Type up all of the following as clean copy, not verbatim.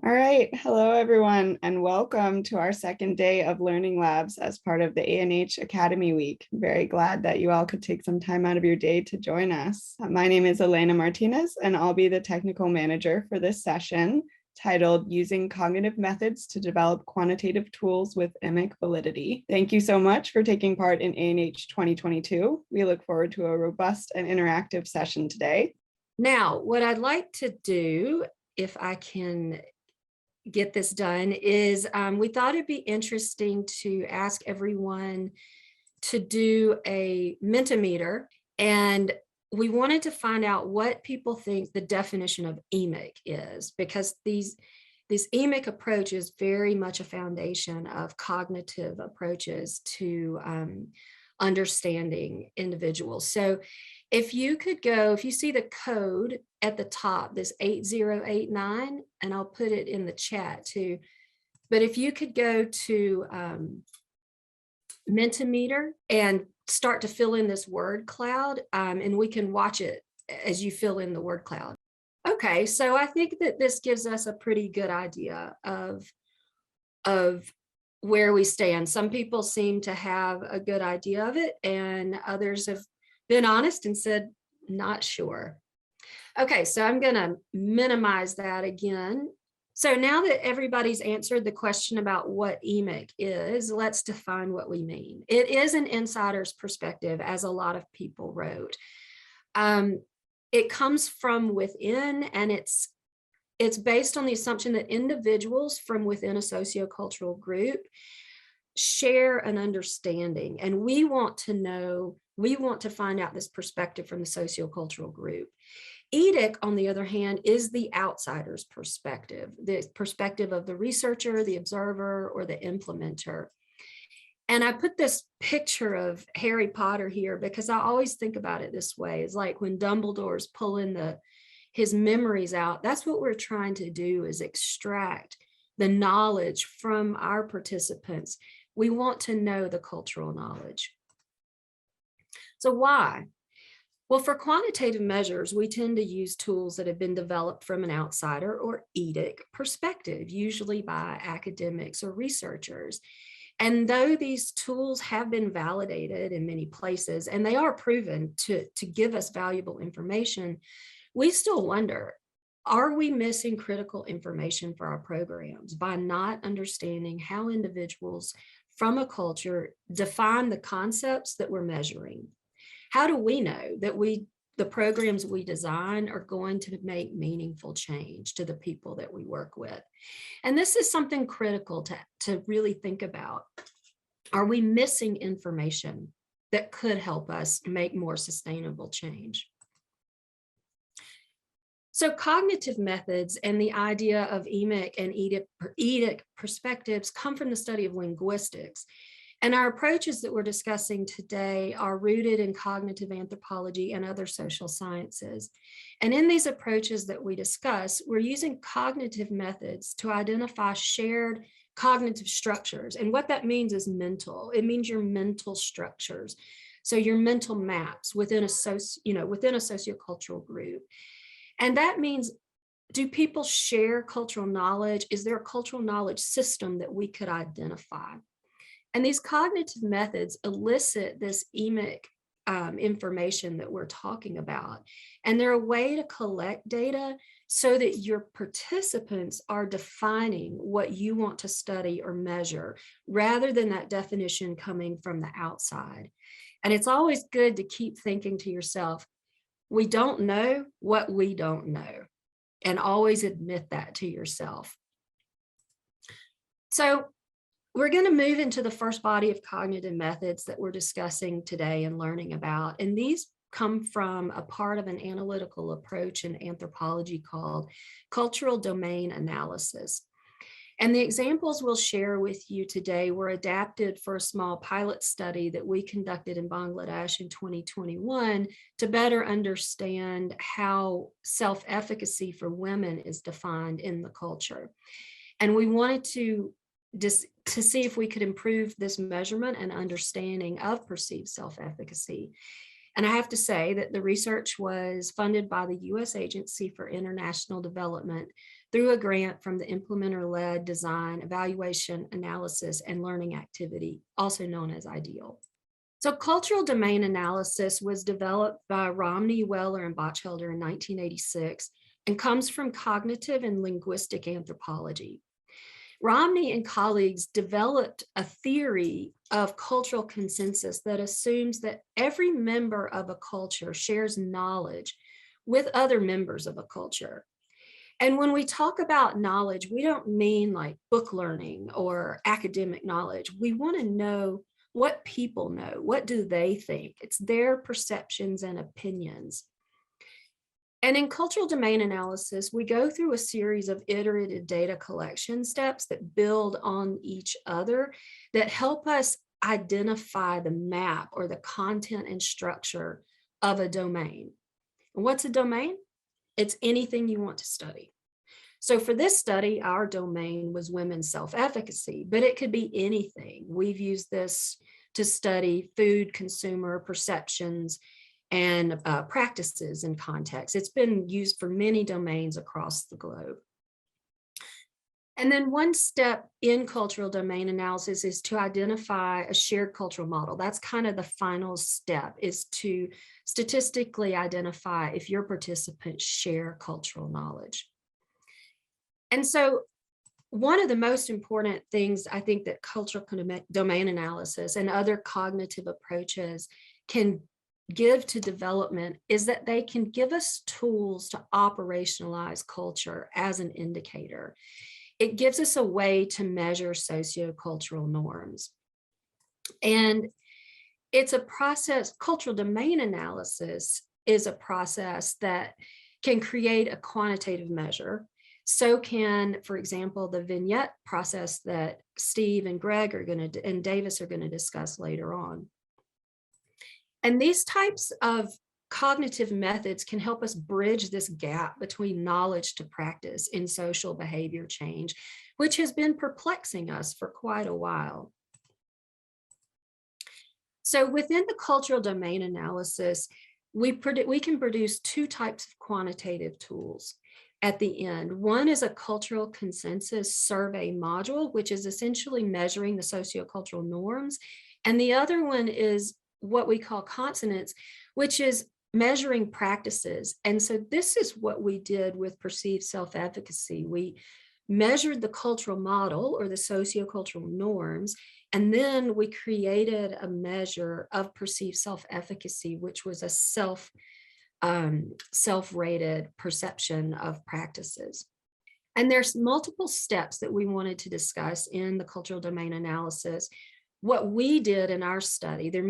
All right. Hello, everyone, and welcome to our second day of Learning Labs as part of the ANH Academy Week. I'm very glad that you all could take some time out of your day to join us. My name is Elena Martinez, and I'll be the technical manager for this session titled Using Cognitive Methods to Develop Quantitative Tools with Emic Validity. Thank you so much for taking part in ANH 2022. We look forward to a robust and interactive session today. Now, what I'd like to do, if I can get this done, is we thought it'd be interesting to ask everyone to do a Mentimeter, and we wanted to find out what people think the definition of Emic is, because this Emic approach is very much a foundation of cognitive approaches to understanding individuals. So if you could go, if you see the code at the top, this 8089, and I'll put it in the chat too, but if you could go to Mentimeter and start to fill in this word cloud, and we can watch it as you fill in the word cloud. Okay, so I think that this gives us a pretty good idea of where we stand. Some people seem to have a good idea of it, and others have been honest and said, not sure. Okay, so I'm gonna minimize that again. So now that everybody's answered the question about what Emic is, let's define what we mean. It is an insider's perspective, as a lot of people wrote. It comes from within, and it's based on the assumption that individuals from within a sociocultural group share an understanding, and we want to find out this perspective from the sociocultural group. EDIC, on the other hand, is the outsider's perspective, the perspective of the researcher, the observer, or the implementer. And I put this picture of Harry Potter here because I always think about it this way. It's like when Dumbledore's pulling his memories out, that's what we're trying to do, is extract the knowledge from our participants. We want to know the cultural knowledge. So why? Well, for quantitative measures, we tend to use tools that have been developed from an outsider or EDIC perspective, usually by academics or researchers. And though these tools have been validated in many places, and they are proven to give us valuable information, we still wonder, are we missing critical information for our programs by not understanding how individuals from a culture define the concepts that we're measuring? How do we know that the programs we design are going to make meaningful change to the people that we work with? And this is something critical to really think about. Are we missing information that could help us make more sustainable change? So cognitive methods and the idea of Emic and EDIC perspectives come from the study of linguistics. And our approaches that we're discussing today are rooted in cognitive anthropology and other social sciences. And in these approaches that we discuss, we're using cognitive methods to identify shared cognitive structures. And what that means is mental. It means your mental structures. So your mental maps within a sociocultural group. And that means, do people share cultural knowledge? Is there a cultural knowledge system that we could identify? And these cognitive methods elicit this Emic information that we're talking about. And they're a way to collect data so that your participants are defining what you want to study or measure, rather than that definition coming from the outside. And it's always good to keep thinking to yourself, we don't know what we don't know, and always admit that to yourself. So we're going to move into the first body of cognitive methods that we're discussing today and learning about. And these come from a part of an analytical approach in anthropology called cultural domain analysis. And the examples we'll share with you today were adapted for a small pilot study that we conducted in Bangladesh in 2021 to better understand how self-efficacy for women is defined in the culture. And we wanted to see if we could improve this measurement and understanding of perceived self-efficacy. And I have to say that the research was funded by the U.S. Agency for International Development through a grant from the implementer-led design, evaluation, analysis, and learning activity, also known as IDEAL. So cultural domain analysis was developed by Romney, Weller, and Bachelder in 1986 and comes from cognitive and linguistic anthropology. Romney and colleagues developed a theory of cultural consensus that assumes that every member of a culture shares knowledge with other members of a culture. And when we talk about knowledge, we don't mean like book learning or academic knowledge. We want to know what people know. What do they think? It's their perceptions and opinions. And in cultural domain analysis, we go through a series of iterative data collection steps that build on each other that help us identify the map or the content and structure of a domain. And what's a domain? It's anything you want to study. So for this study, our domain was women's self-efficacy, but it could be anything. We've used this to study food, consumer perceptions, and practices and context. It's been used for many domains across the globe. And then one step in cultural domain analysis is to identify a shared cultural model. That's kind of the final step, is to statistically identify if your participants share cultural knowledge. And so one of the most important things I think that cultural domain analysis and other cognitive approaches can give to development is that they can give us tools to operationalize culture as an indicator. It gives us a way to measure sociocultural norms. And it's a process, cultural domain analysis is a process that can create a quantitative measure. So can, for example, the Vignette process that Steve and Greg are going to, and Davis are going to discuss later on. And these types of cognitive methods can help us bridge this gap between knowledge to practice in social behavior change, which has been perplexing us for quite a while. So within the cultural domain analysis, we can produce two types of quantitative tools at the end. One is a cultural consensus survey module, which is essentially measuring the sociocultural norms. And the other one is what we call consonants, which is measuring practices. And so this is what we did with perceived self-efficacy. We measured the cultural model or the sociocultural norms, and then we created a measure of perceived self-efficacy, which was a self-rated perception of practices. And there's multiple steps that we wanted to discuss in the cultural domain analysis. What we did in our study, there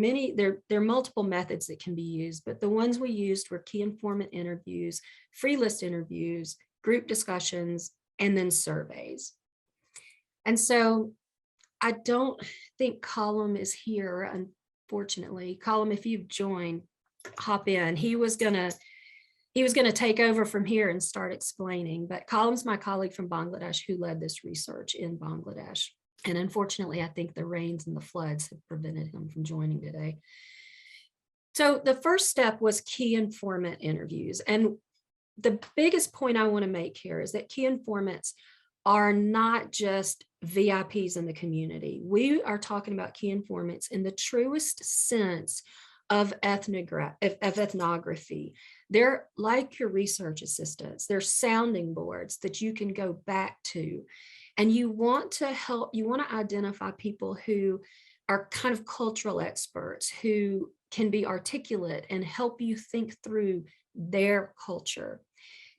are multiple methods that can be used, but the ones we used were key informant interviews, free list interviews, group discussions, and then surveys. And so I don't think Colum is here, unfortunately. Colum, if you've joined, hop in. He was gonna take over from here and start explaining, but Colum's my colleague from Bangladesh who led this research in Bangladesh. And unfortunately, I think the rains and the floods have prevented him from joining today. So the first step was key informant interviews. And the biggest point I want to make here is that key informants are not just VIPs in the community. We are talking about key informants in the truest sense of ethnography. They're like your research assistants. They're sounding boards that you can go back to. And you want to identify people who are kind of cultural experts who can be articulate and help you think through their culture.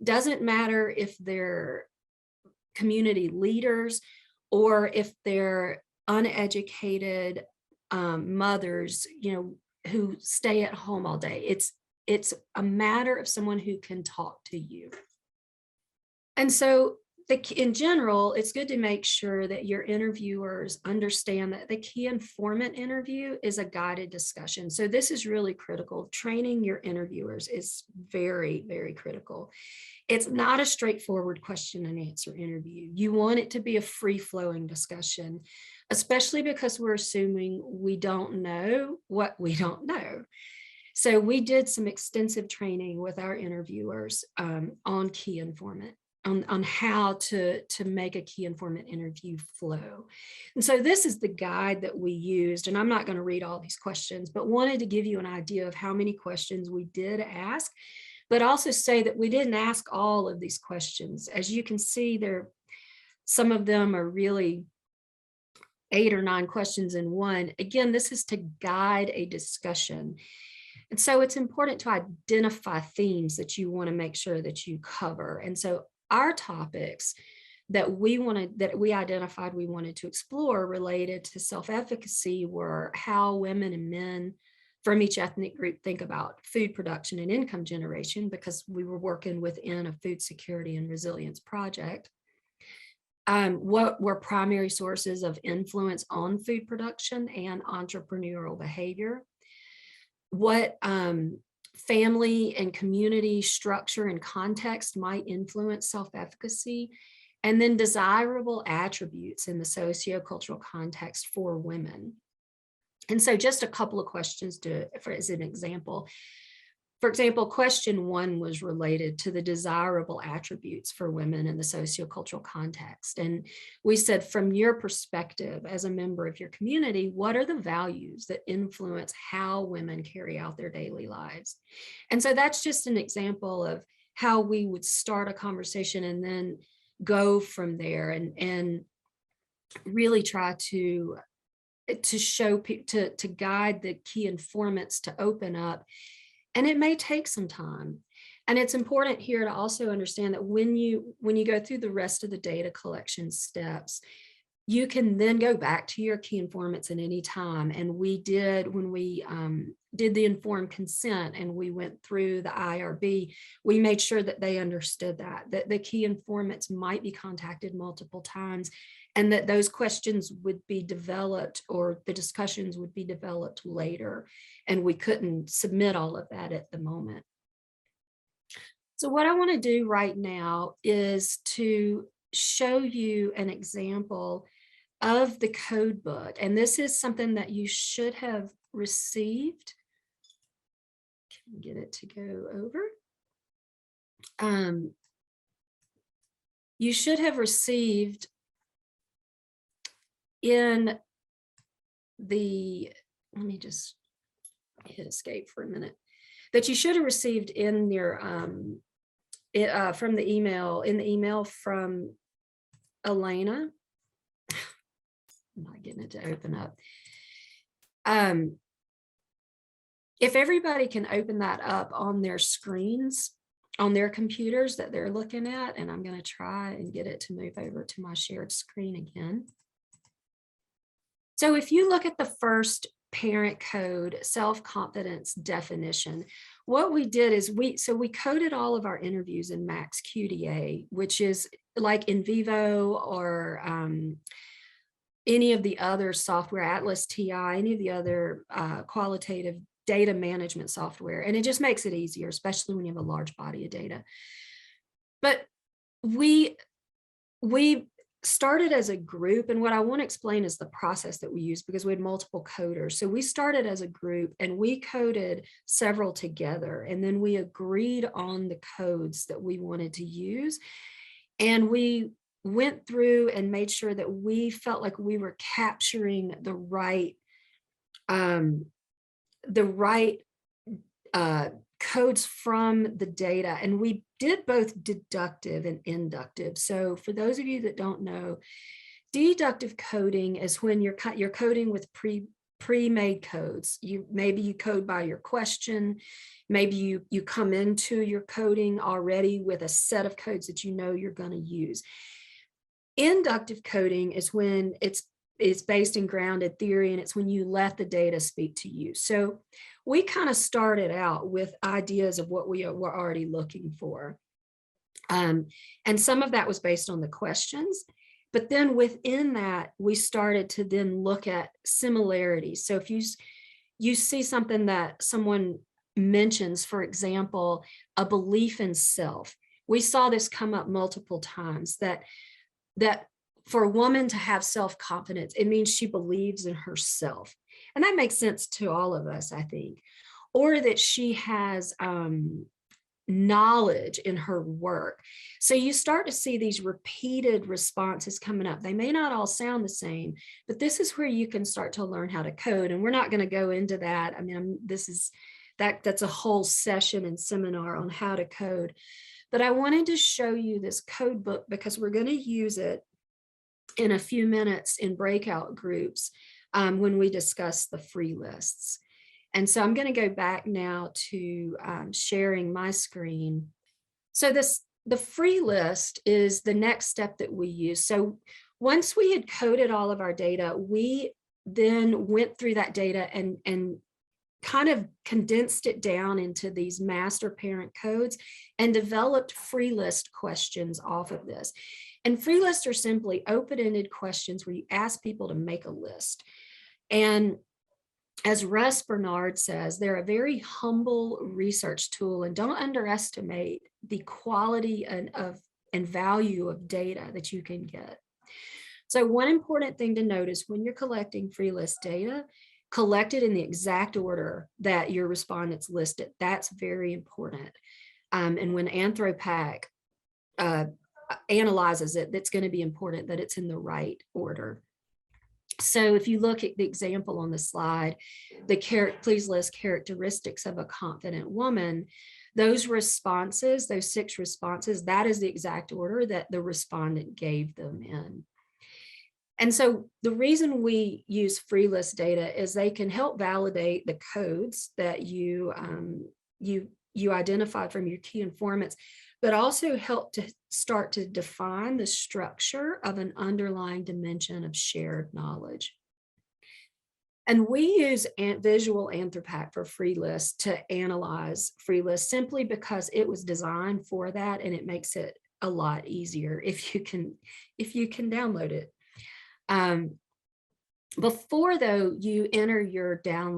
Doesn't matter if they're community leaders or if they're uneducated mothers, who stay at home all day. It's a matter of someone who can talk to you. And so in general, it's good to make sure that your interviewers understand that the key informant interview is a guided discussion. So this is really critical. Training your interviewers is very, very critical. It's not a straightforward question and answer interview. You want it to be a free-flowing discussion, especially because we're assuming we don't know what we don't know. So we did some extensive training with our interviewers on key informant on how to make a key informant interview flow. And so this is the guide that we used, and I'm not going to read all these questions, but wanted to give you an idea of how many questions we did ask, but also say that we didn't ask all of these questions. As you can see, some of them are really 8 or 9 questions in one. Again, this is to guide a discussion. And so it's important to identify themes that you want to make sure that you cover. And so our topics that we identified we wanted to explore related to self-efficacy were how women and men from each ethnic group think about food production and income generation, because we were working within a food security and resilience project. What were primary sources of influence on food production and entrepreneurial behavior? What family and community structure and context might influence self-efficacy, and then desirable attributes in the sociocultural context for women. And so just a couple of questions as an example. For example, question 1 was related to the desirable attributes for women in the sociocultural context. And we said, from your perspective as a member of your community, what are the values that influence how women carry out their daily lives? And so that's just an example of how we would start a conversation and then go from there and really try to show people, to guide the key informants to open up. And it may take some time. And it's important here to also understand that when you go through the rest of the data collection steps, you can then go back to your key informants at any time. And we did, when we did the informed consent and we went through the IRB, we made sure that they understood that the key informants might be contacted multiple times, and that those questions would be developed, or the discussions would be developed later, and we couldn't submit all of that at the moment. So what I want to do right now is to show you an example of the code book. And this is something that you should have received. Can we get it to go over? You should have received in the, let me just hit escape for a minute, that you should have received in your from the email from Elena. I'm not getting it to open up. If everybody can open that up on their screens, on their computers that they're looking at, and I'm going to try and get it to move over to my shared screen again. So if you look at the first parent code, self-confidence definition, what we did is we coded all of our interviews in Max QDA, which is like NVivo or any of the other software, Atlas TI, any of the other qualitative data management software. And it just makes it easier, especially when you have a large body of data. But we started as a group, and what I want to explain is the process that we used, because we had multiple coders. So we started as a group and we coded several together, and then we agreed on the codes that we wanted to use. And we went through and made sure that we felt like we were capturing the right codes from the data. And we did both deductive and inductive. So for those of you that don't know, deductive coding is when you're coding with pre-made codes. Maybe you code by your question. Maybe you come into your coding already with a set of codes that you know you're going to use. Inductive coding is when it's based in grounded theory, and it's when you let the data speak to you. So we kind of started out with ideas of what we were already looking for. And some of that was based on the questions. But then within that, we started to then look at similarities. So if you see something that someone mentions, for example, a belief in self, we saw this come up multiple times, that for a woman to have self-confidence, it means she believes in herself. And that makes sense to all of us, I think. Or that she has knowledge in her work. So you start to see these repeated responses coming up. They may not all sound the same, but this is where you can start to learn how to code. And we're not going to go into that. I mean, that's a whole session and seminar on how to code. But I wanted to show you this code book because we're going to use it in a few minutes in breakout groups when we discuss the free lists. And so I'm going to go back now to sharing my screen. So the free list is the next step that we use. So once we had coded all of our data, we then went through that data and kind of condensed it down into these master parent codes and developed free list questions off of this. And free lists are simply open-ended questions where you ask people to make a list. And as Russ Bernard says, they're a very humble research tool, and don't underestimate the quality and value of data that you can get. So one important thing to note is when you're collecting free list data, collect it in the exact order that your respondents listed. That's very important. And when Anthropac analyzes it, that's going to be important that it's in the right order. So if you look at the example on the slide, please list characteristics of a confident woman, those responses, those 6 responses, that is the exact order that the respondent gave them in. And so the reason we use free list data is they can help validate the codes that you identify from your key informants, but also help to start to define the structure of an underlying dimension of shared knowledge. And we use Visual Anthropac for free lists to analyze free lists simply because it was designed for that, and it makes it a lot easier if you can download it. Before though you enter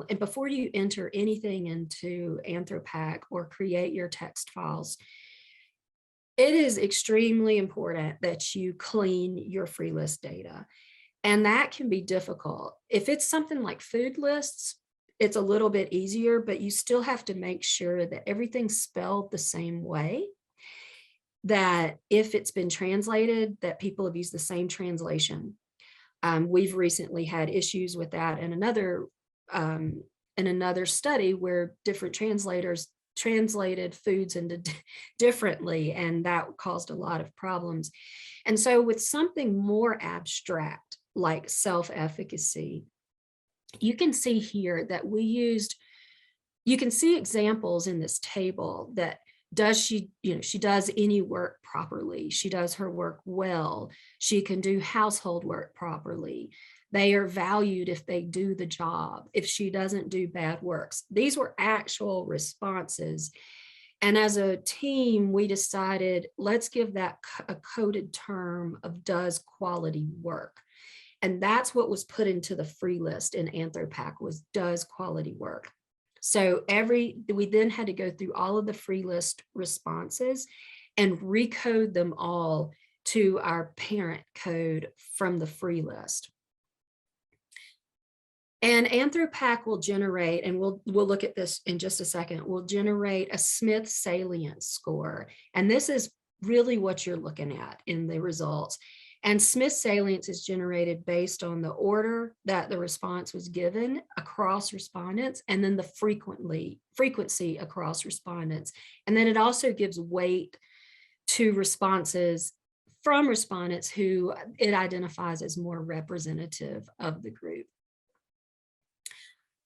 and before you enter anything into Anthropac or create your text files, it is extremely important that you clean your free list data. And that can be difficult. If it's something like food lists, it's a little bit easier, but you still have to make sure that everything's spelled the same way, that if it's been translated, that people have used the same translation. We've recently had issues with that in another study where different translators translated foods into differently, and that caused a lot of problems. And so with something more abstract like self-efficacy, you can see here that you can see examples in this table that she does any work properly, she does her work well, she can do household work properly, they are valued if they do the job, if she doesn't do bad works. These were actual responses. And as a team, we decided, let's give that a coded term of does quality work. And that's what was put into the free list in Anthropac, was does quality work. So we then had to go through all of the free list responses and recode them all to our parent code from the free list. And Anthropac will generate, and we'll look at this in just a second, will generate a Smith Salience score. And this is really what you're looking at in the results. And Smith Salience is generated based on the order that the response was given across respondents, and then the frequency across respondents. And then it also gives weight to responses from respondents who it identifies as more representative of the group.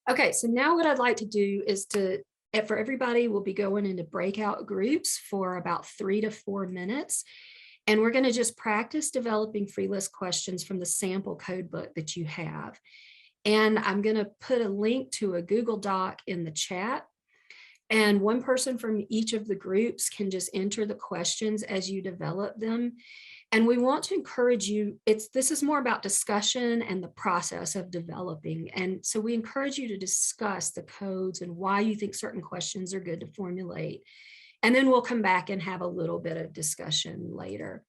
Okay, so now what I'd like to do is for everybody, we'll be going into breakout groups for about 3 to 4 minutes. And we're going to just practice developing free list questions from the sample code book that you have. And I'm going to put a link to a Google Doc in the chat. And one person from each of the groups can just enter the questions as you develop them. And we want to encourage you, this is more about discussion and the process of developing. And so we encourage you to discuss the codes and why you think certain questions are good to formulate. And then we'll come back and have a little bit of discussion later.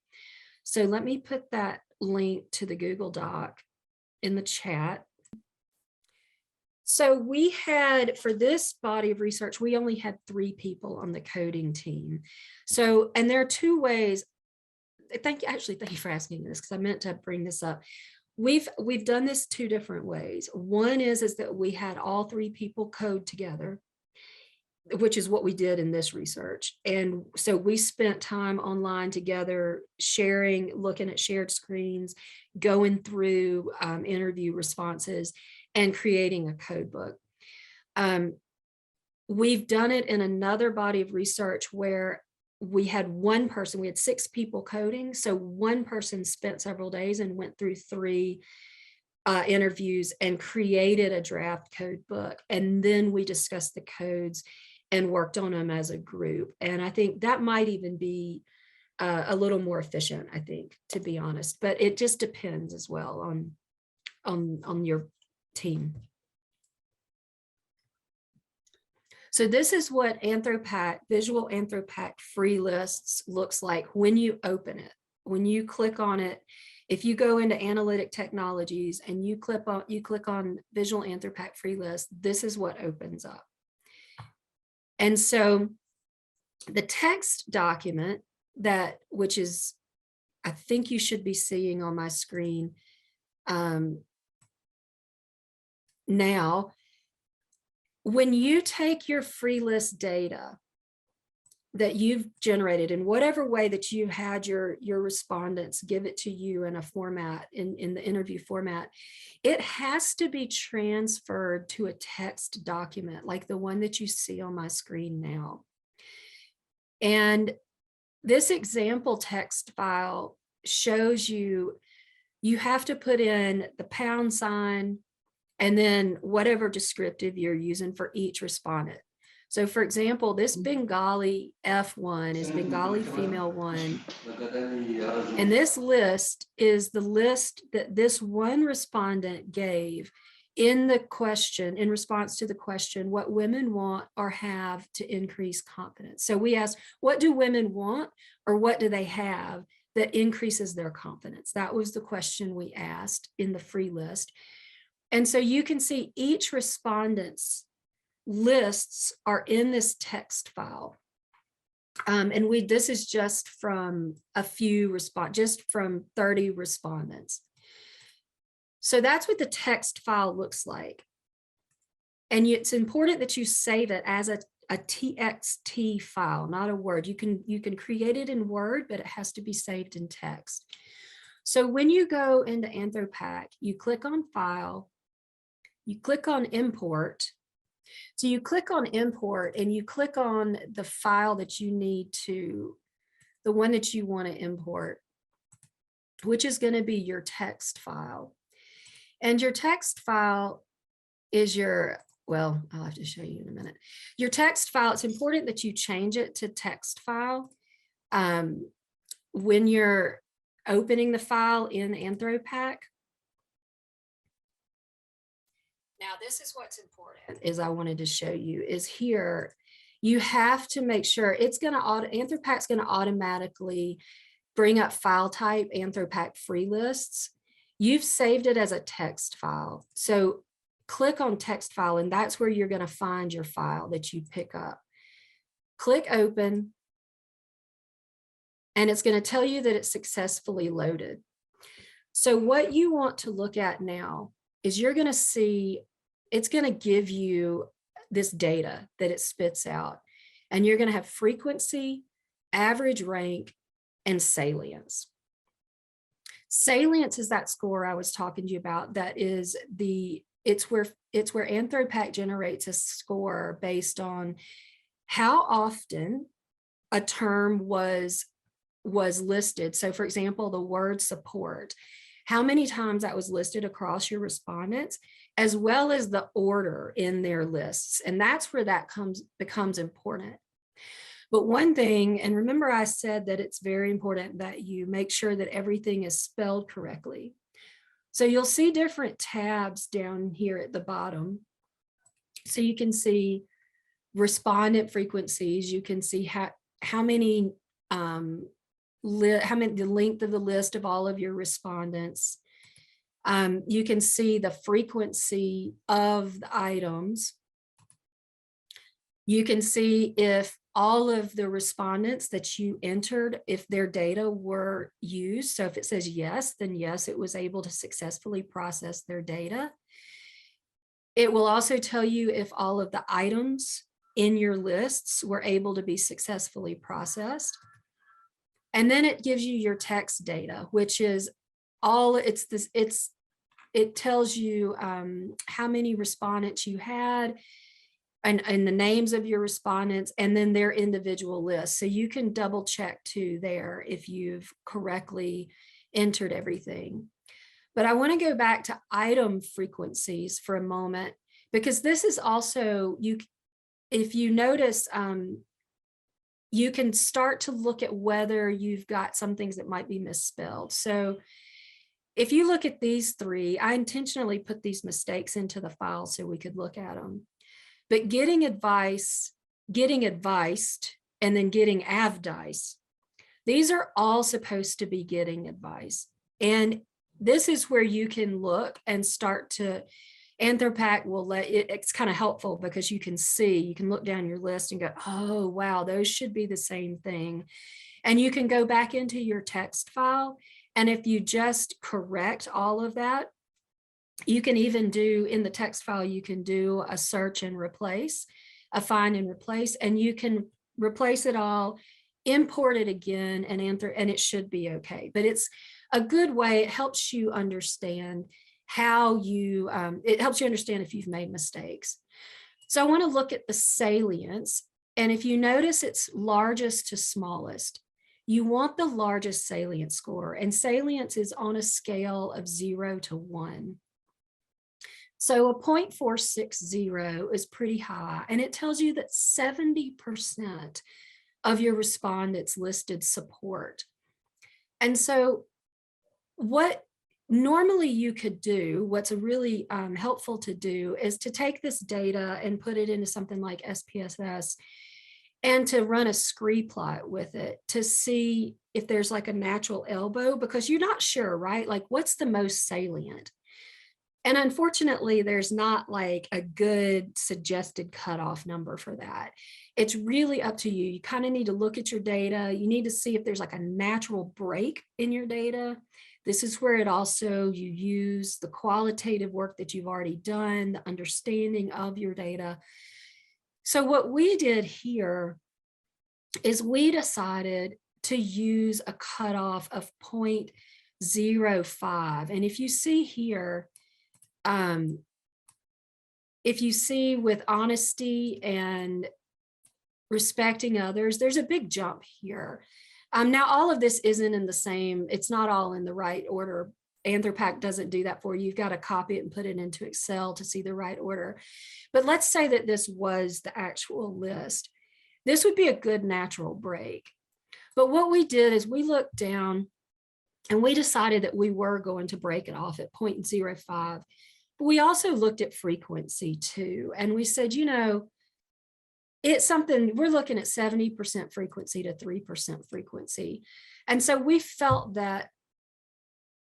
So let me put that link to the Google Doc in the chat. So we had, for this body of research, we only had 3 people on the coding team. So, and there are 2 ways. Thank you for asking this, because I meant to bring this up. We've done this 2 different ways. One is that we had all 3 people code together, which is what we did in this research. And so we spent time online together, sharing, looking at shared screens, going through interview responses, and creating a code book. We've done it in another body of research where we had 1 person, we had 6 people coding. So 1 person spent several days and went through 3 interviews and created a draft code book. And then we discussed the codes and worked on them as a group. And I think that might even be a little more efficient, I think, to be honest, but it just depends as well on your team. So this is what Anthropack, Visual Anthropack free lists looks like when you open it. When you click on it, if you go into Analytic Technologies and you click on Visual Anthropack free list, this is what opens up. And so the text document which is, I think you should be seeing on my screen now, when you take your free list data that you've generated in whatever way that you had your respondents give it to you in a format, in the interview format, it has to be transferred to a text document like the one that you see on my screen now. And this example text file shows you have to put in the # and then whatever descriptive you're using for each respondent. So for example, this Bengali F1 is Bengali female 1. And this list is the list that this 1 respondent gave in the question, in response to the question, what women want or have to increase confidence. So we asked, what do women want or what do they have that increases their confidence? That was the question we asked in the free list. And so you can see each respondent's lists are in this text file. And this is just from just from 30 respondents. So that's what the text file looks like. And it's important that you save it as a TXT file, not a Word. You can create it in Word, but it has to be saved in text. So when you go into Anthropack, you click on File, you click on Import. So you click on Import and you click on the file that you need to, the one that you want to import, which is going to be your text file. And your text file is well, I'll have to show you in a minute. Your text file, it's important that you change it to text file when you're opening the file in Anthropack. Now, this is what's important, is I wanted to show you, is here, you have to make sure Anthropack's going to automatically bring up file type Anthropack free lists. You've saved it as a text file. So click on text file, and that's where you're going to find your file that you pick up. Click open, and it's going to tell you that it's successfully loaded. So what you want to look at now is you're going to see, it's going to give you this data that it spits out. And you're going to have frequency, average rank, and salience. Salience is that score I was talking to you about. That is it's where Anthropack generates a score based on how often a term was listed. So for example, the word support, how many times that was listed across your respondents, as well as the order in their lists. And that's where that becomes important. But one thing, and remember I said that it's very important that you make sure that everything is spelled correctly. So you'll see different tabs down here at the bottom. So you can see respondent frequencies. You can see how many the length of the list of all of your respondents. You can see the frequency of the items. You can see if all of the respondents that you entered, if their data were used. So if it says yes, then yes, it was able to successfully process their data. It will also tell you if all of the items in your lists were able to be successfully processed. And then it gives you your text data, which is all, it tells you how many respondents you had, and the names of your respondents, and then their individual lists. So you can double check too there if you've correctly entered everything. But I want to go back to item frequencies for a moment, because this is also, if you notice, you can start to look at whether you've got some things that might be misspelled. So if you look at these three, I intentionally put these mistakes into the file so we could look at them. But getting advice, getting advised, and then getting avdice, these are all supposed to be getting advice. And this is where you can look and start to, Anthropac will let it, it's kind of helpful because you can see, you can look down your list and go, oh, wow, those should be the same thing. And you can go back into your text file. And if you just correct all of that, you can even do in the text file, you can do a search and replace, a find and replace, and you can replace it all, import it again, and it should be okay. But it's a good way. It helps you understand how you, it helps you understand if you've made mistakes. So I want to look at the salience. And if you notice it's largest to smallest, you want the largest salience score. And salience is on a scale of 0 to 1. So a 0.460 is pretty high, and it tells you that 70% of your respondents listed support. And so what normally you could do, what's really helpful to do, is to take this data and put it into something like SPSS and to run a scree plot with it to see if there's like a natural elbow, because you're not sure, right? Like, what's the most salient? And unfortunately, there's not like a good suggested cutoff number for that. It's really up to you. You kind of need to look at your data. You need to see if there's like a natural break in your data. This is where it also, you use the qualitative work that you've already done, the understanding of your data. So what we did here is we decided to use a cutoff of 0.05. And if you see here, if you see with honesty and respecting others, there's a big jump here. Now, all of this isn't in the same, it's not all in the right order. Anthropac doesn't do that for you. You've got to copy it and put it into Excel to see the right order. But let's say that this was the actual list. This would be a good natural break. But what we did is we looked down and we decided that we were going to break it off at 0.05. But we also looked at frequency too. And we said, you know, it's something, we're looking at 70% frequency to 3% frequency. And so we felt that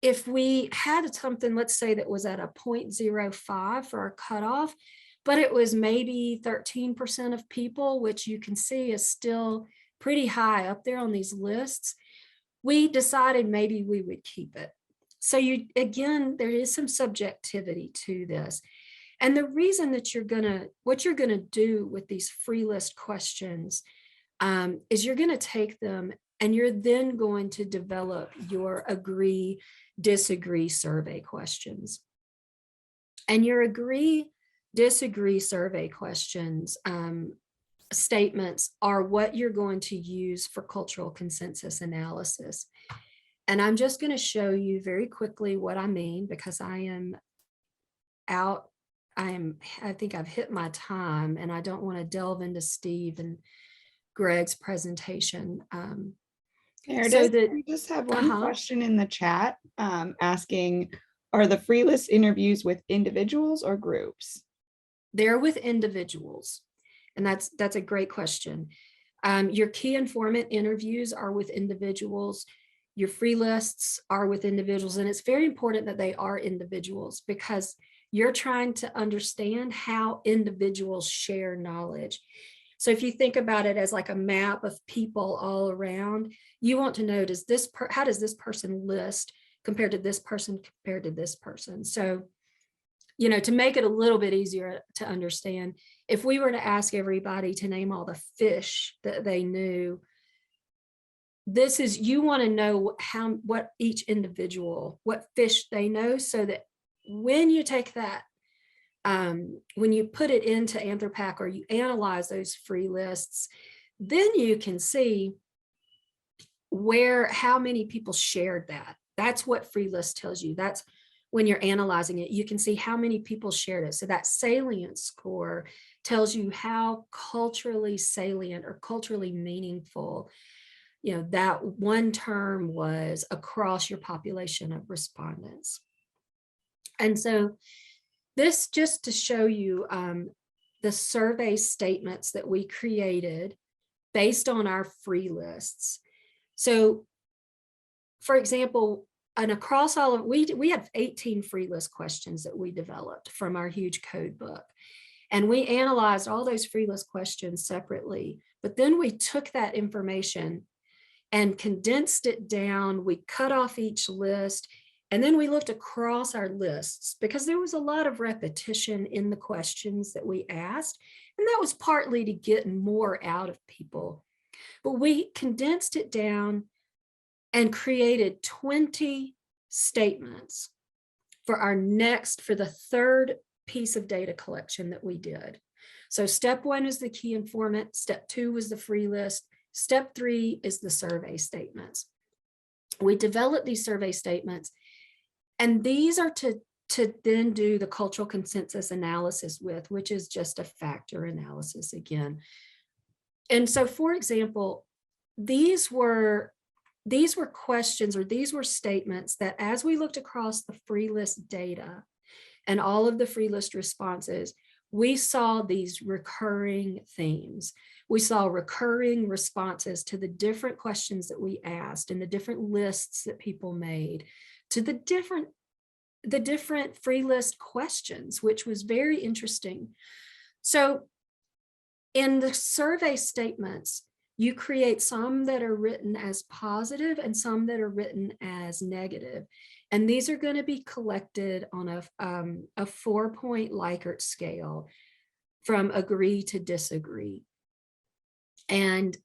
if we had something, let's say that was at a 0.05 for our cutoff, but it was maybe 13% of people, which you can see is still pretty high up there on these lists, we decided maybe we would keep it. So again, there is some subjectivity to this. And the reason that what you're gonna do with these free list questions is you're gonna take them and you're then going to develop your agree, disagree survey questions. And your agree, disagree survey questions, statements are what you're going to use for cultural consensus analysis. And I'm just going to show you very quickly what I mean, because I am out. I think I've hit my time and I don't want to delve into Steve and Greg's presentation. Meredith, we just have one question in the chat asking, are the free list interviews with individuals or groups? They're with individuals. And that's a great question. Your key informant interviews are with individuals. Your free lists are with individuals, and it's very important that they are individuals because you're trying to understand how individuals share knowledge. So if you think about it as like a map of people all around, you want to know, how does this person list compared to this person compared to this person? So, to make it a little bit easier to understand, if we were to ask everybody to name all the fish that they knew, you want to know what each individual, what fish they know, so that when you take that, when you put it into Anthropac or you analyze those free lists, then you can see how many people shared that. That's what free list tells you. That's when you're analyzing it, you can see how many people shared it. So that Salience score tells you how culturally salient or culturally meaningful, that one term was across your population of respondents. And so this just to show you the survey statements that we created based on our free lists. So for example, and across all of, we have 18 free list questions that we developed from our huge code book. And we analyzed all those free list questions separately, but then we took that information and condensed it down. We cut off each list, and then we looked across our lists because there was a lot of repetition in the questions that we asked. And that was partly to get more out of people. But we condensed it down and created 20 statements for the third piece of data collection that we did. So step 1 is the key informant. Step 2 was the free list. Step 3 is the survey statements. We developed these survey statements, and these are to then do the cultural consensus analysis with, which is just a factor analysis again. And so, for example, these were questions, or these were statements that as we looked across the free list data and all of the free list responses, we saw these recurring themes. We saw recurring responses to the different questions that we asked and the different lists that people made, to the different free list questions, which was very interesting. So in the survey statements, you create some that are written as positive and some that are written as negative. And these are going to be collected on a 4-point Likert scale from agree to disagree. And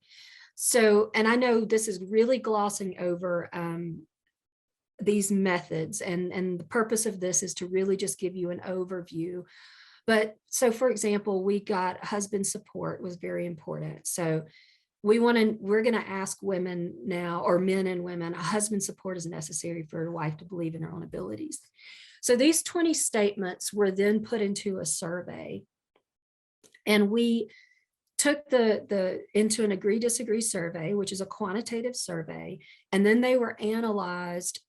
so, and I know this is really glossing over these methods, and the purpose of this is to really just give you an overview. But so, for example, we got husband support was very important. So we're going to ask women now, or men and women, a husband support is necessary for a wife to believe in her own abilities. So these 20 statements were then put into a survey, and we took into an agree disagree survey, which is a quantitative survey, and then they were analyzed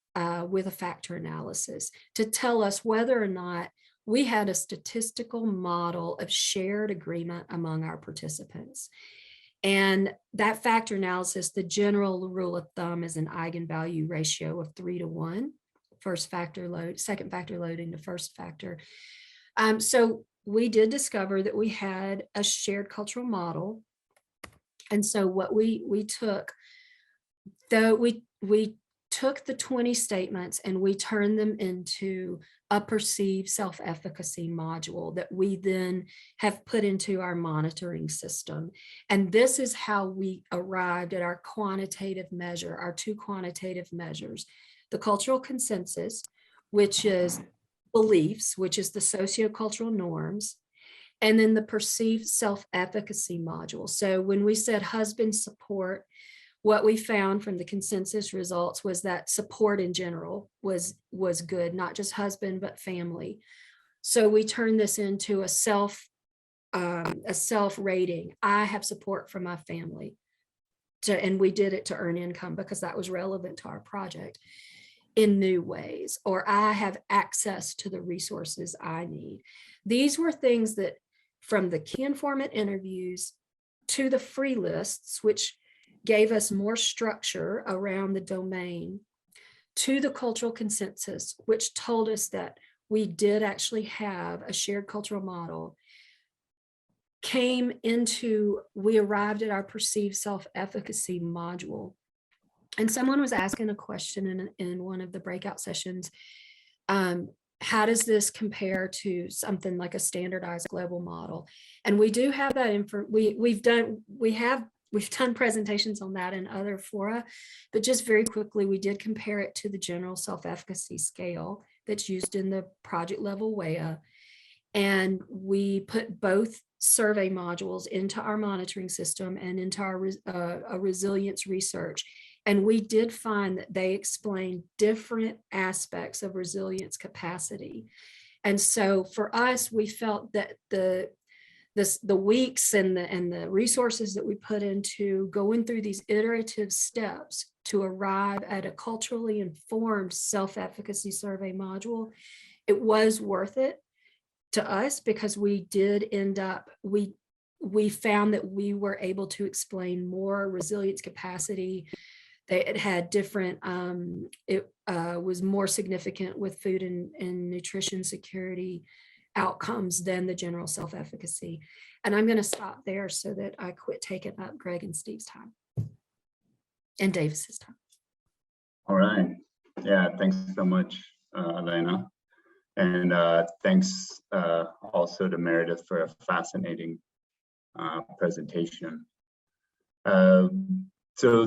with a factor analysis to tell us whether or not we had a statistical model of shared agreement among our participants. And that factor analysis, the general rule of thumb is an eigenvalue ratio of 3:1, second factor loading to first factor. So we did discover that we had a shared cultural model. And so what we took, we took the 20 statements and we turned them into a perceived self-efficacy module that we then have put into our monitoring system. And this is how we arrived at our quantitative measure, our 2 quantitative measures, the cultural consensus, which is beliefs, which is the sociocultural norms, and then the perceived self-efficacy module. So when we said husband support, what we found from the consensus results was that support in general was good, not just husband, but family. So we turned this into a self rating. I have support from my family, and we did it to earn income because that was relevant to our project in new ways, or I have access to the resources I need. These were things that from the key informant interviews to the free lists, which gave us more structure around the domain to the cultural consensus, which told us that we did actually have a shared cultural model, we arrived at our perceived self-efficacy module. And someone was asking a question in one of the breakout sessions, how does this compare to something like a standardized global model? And we do have that we've done presentations on that in other fora, but just very quickly, we did compare it to the general self-efficacy scale that's used in the project level WEA. And we put both survey modules into our monitoring system and into our resilience research. And we did find that they explain different aspects of resilience capacity. And so for us, we felt that the weeks and the resources that we put into going through these iterative steps to arrive at a culturally informed self-efficacy survey module, it was worth it to us, because we did end up, we found that we were able to explain more resilience capacity. It had different, it was more significant with food and nutrition security outcomes than the general self-efficacy. And I'm going to stop there so that I quit taking up Greg and Steve's time and Davis's time. All right. Yeah, thanks so much, Elena. And thanks also to Meredith for a fascinating presentation. So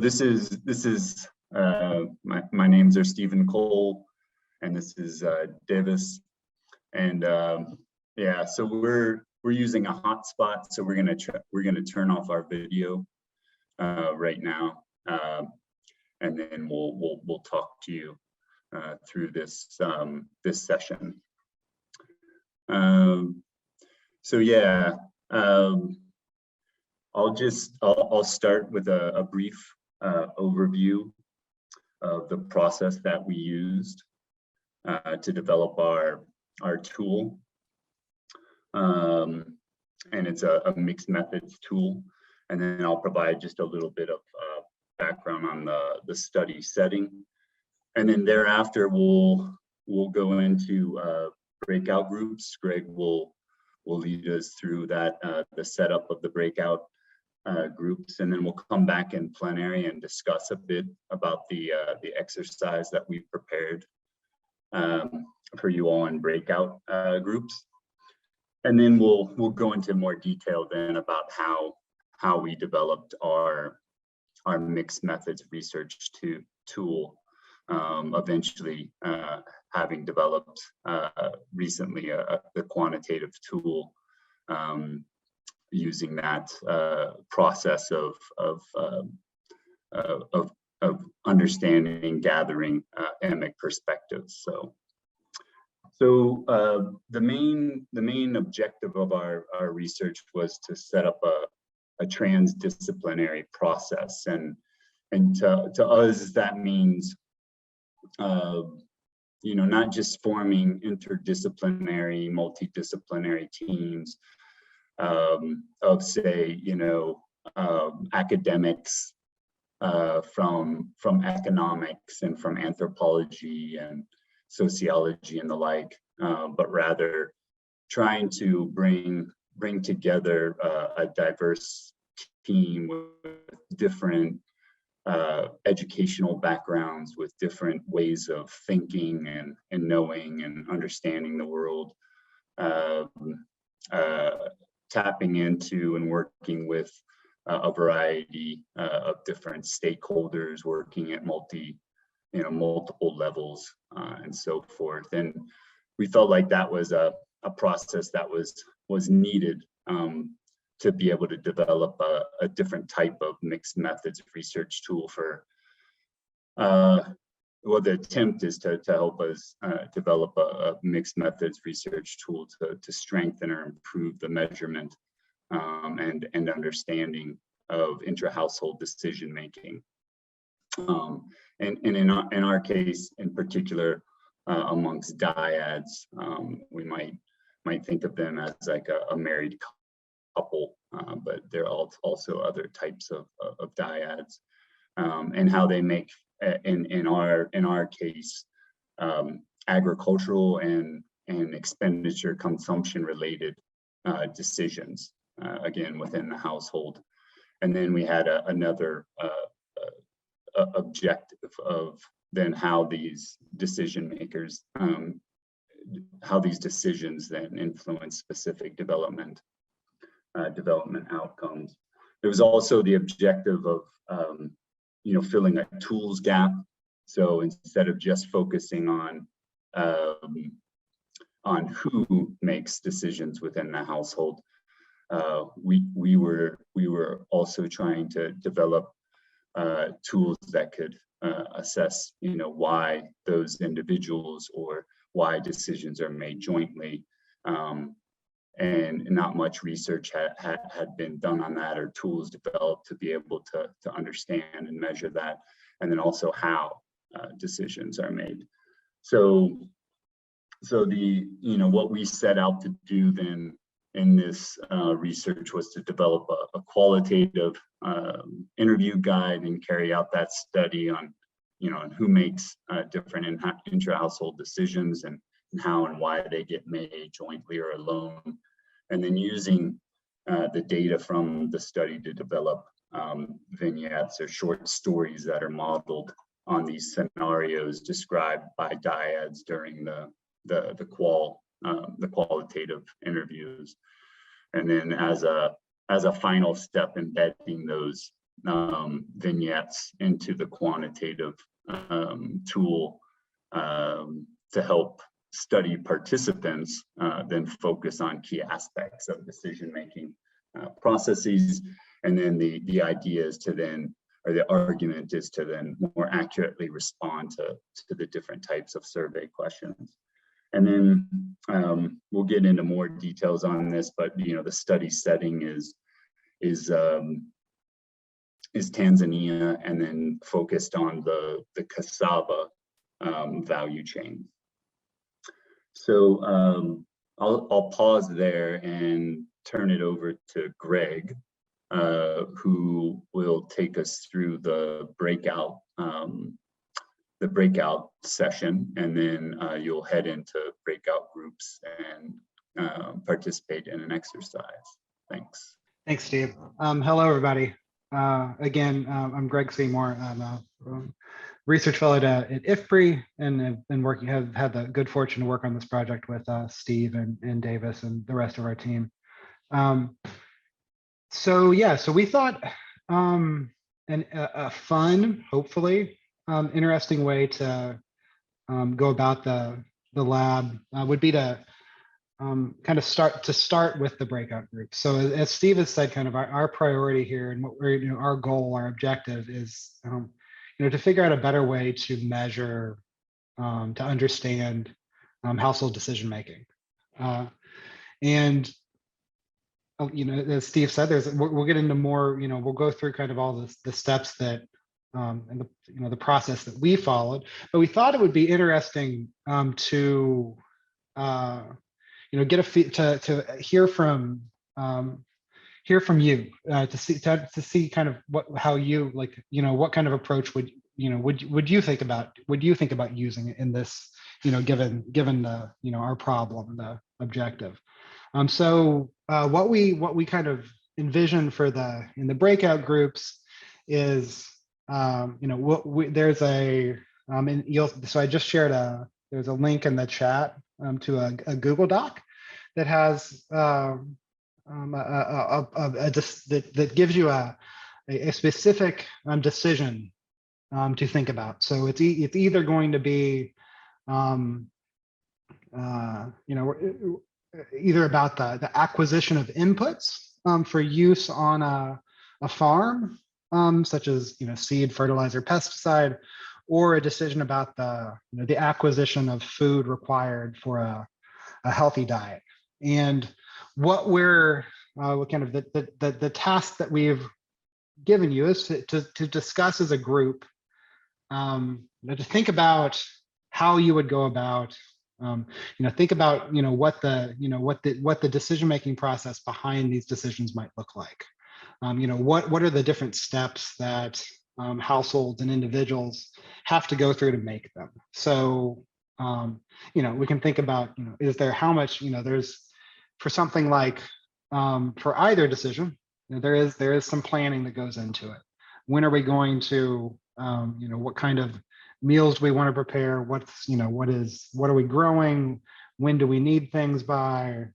this is my names are Stephen Cole, and this is Davis. And yeah, so we're using a hotspot, so we're gonna turn off our video right now, and then we'll talk to you through this this session. So yeah, I'll start with a brief overview of the process that we used to develop our tool, and it's a mixed methods tool. And then I'll provide just a little bit of background on the study setting, and then thereafter we'll go into breakout groups. Greg will lead us through that, the setup of the breakout groups, and then we'll come back in plenary and discuss a bit about the exercise that we've prepared for you all in breakout groups. And then we'll go into more detail then about how we developed our mixed methods research tool, eventually having developed recently the quantitative tool, using that process of understanding, gathering Emic perspectives. So the main objective of our research was to set up a transdisciplinary process, and to us that means not just forming interdisciplinary, multidisciplinary teams of say academics from economics and from anthropology and sociology and the like, but rather trying to bring together a diverse team with different educational backgrounds, with different ways of thinking and knowing and understanding the world, tapping into and working with a variety of different stakeholders, working at multiple levels, and so forth. And we felt like that was a process that was needed to be able to develop a different type of mixed methods research tool for, well, the attempt is to help us develop a mixed methods research tool to strengthen or improve the measurement and understanding of intra-household decision making. And in our case in particular, amongst dyads, we might think of them as like a married couple but there are also other types of dyads, and how they make, in our case, agricultural and expenditure consumption related decisions, again, within the household. And then we had another objective of then how these decision makers, how these decisions then influence specific development outcomes. There was also the objective of filling a tools gap. So instead of just focusing on who makes decisions within the household, we were also trying to develop tools that could assess, why those individuals or why decisions are made jointly. And not much research had been done on that, or tools developed to be able to understand and measure that, and then also how decisions are made. So the what we set out to do then in this research was to develop a qualitative interview guide and carry out that study on who makes different intra-household decisions, and how and why they get made jointly or alone, and then using the data from the study to develop vignettes or short stories that are modeled on these scenarios described by dyads during the qualitative interviews. And then as a final step, embedding those vignettes into the quantitative tool to help study participants then focus on key aspects of decision-making processes. And then the idea is to then, or the argument is to then more accurately respond to the different types of survey questions. And then we'll get into more details on this, but the study setting is Tanzania, and then focused on the cassava value chain. So I'll pause there and turn it over to Greg, who will take us through the breakout session, and then you'll head into breakout groups and participate in an exercise. Thanks. Thanks, Steve. Hello, everybody. Again, I'm Greg Seymour. I'm a research fellow at IFPRI, and have had the good fortune to work on this project with Steve and Davis and the rest of our team. So we thought a fun, hopefully interesting way to go about the lab would be to kind of start with the breakout group. So as Steve has said, kind of our priority here, and what we're, our goal, our objective is, to figure out a better way to measure, to understand household decision making. And as Steve said, we'll get into more. We'll go through kind of all the steps that and the process that we followed. But we thought it would be interesting to get to hear from you, to see kind of how you what kind of approach would you think about using it in this, given the our problem, the objective. So what we kind of envision in the breakout groups is there's a so I just shared there's a link in the chat to a Google Doc that has that gives you a specific decision to think about. So it's either going to be either about the acquisition of inputs for use on a farm, such as seed, fertilizer, pesticide, or a decision about the acquisition of food required for a healthy diet. And what we're kind of the task that we've given you is to discuss as a group, to think about how you would go about Think about, what the decision-making process behind these decisions might look like. What are the different steps that households and individuals have to go through to make them? So, we can think about, is there how much, there's for something like for either decision, there is some planning that goes into it. When are we going to, what kind of meals do we want to prepare? What are we growing? When do we need things by?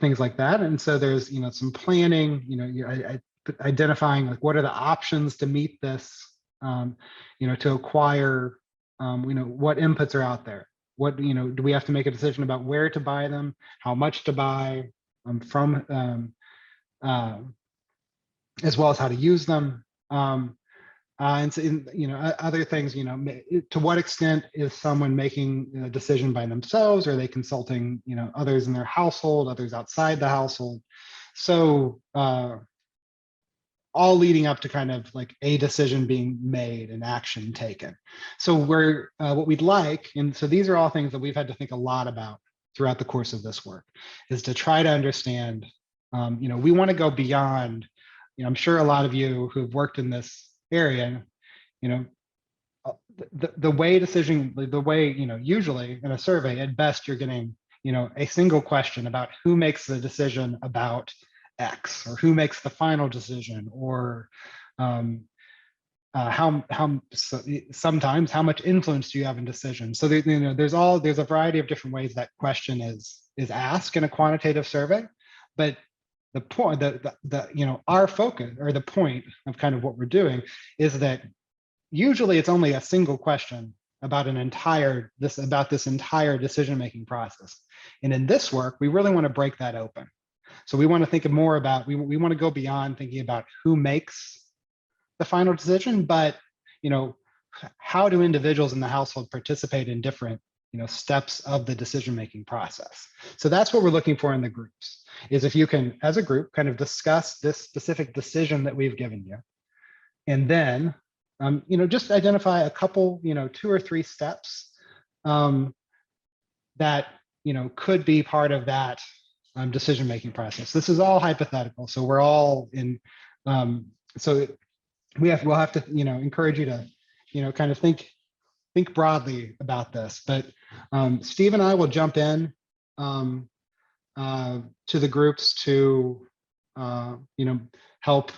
Things like that. And so there's, some planning, identifying like what are the options to meet this, to acquire, what inputs are out there. What, do we have to make a decision about where to buy them, how much to buy from, as well as how to use them. And so, other things, to what extent is someone making a decision by themselves? Are they consulting, others in their household, others outside the household? So all leading up to kind of like a decision being made and action taken. So what we'd like, and so these are all things that we've had to think a lot about throughout the course of this work, is to try to understand, we want to go beyond, I'm sure a lot of you who've worked in this area, the way usually in a survey, at best you're getting, a single question about who makes the decision about X, or who makes the final decision, or sometimes how much influence do you have in decisions. So there's a variety of different ways that question is asked in a quantitative survey, but the point, our focus, or the point of kind of what we're doing, is that usually it's only a single question about this entire decision-making process. And in this work, we really want to break that open. So we want to think more about, we want to go beyond thinking about who makes the final decision, but how do individuals in the household participate in different steps of the decision-making process. So that's what we're looking for in the groups, is if you can, as a group, kind of discuss this specific decision that we've given you, and then, just identify a couple, 2 or 3 steps that, could be part of that decision-making process. This is all hypothetical, so we're all in, so we'll have to, encourage you to, kind of think broadly about this, but Steve and I will jump in to the groups to help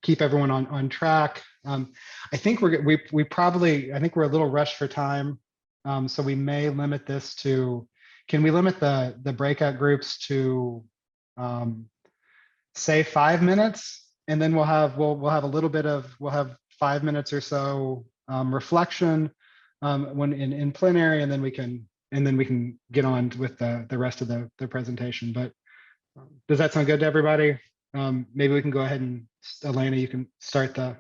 keep everyone on track. I think we're a little rushed for time, so we may limit this to. Can we limit the breakout groups to say 5 minutes, and then we'll have a little bit of 5 minutes or so reflection when in plenary, and then we can get on with the rest of the presentation. But does that sound good to everybody? Maybe we can go ahead and, Elena, you can start the.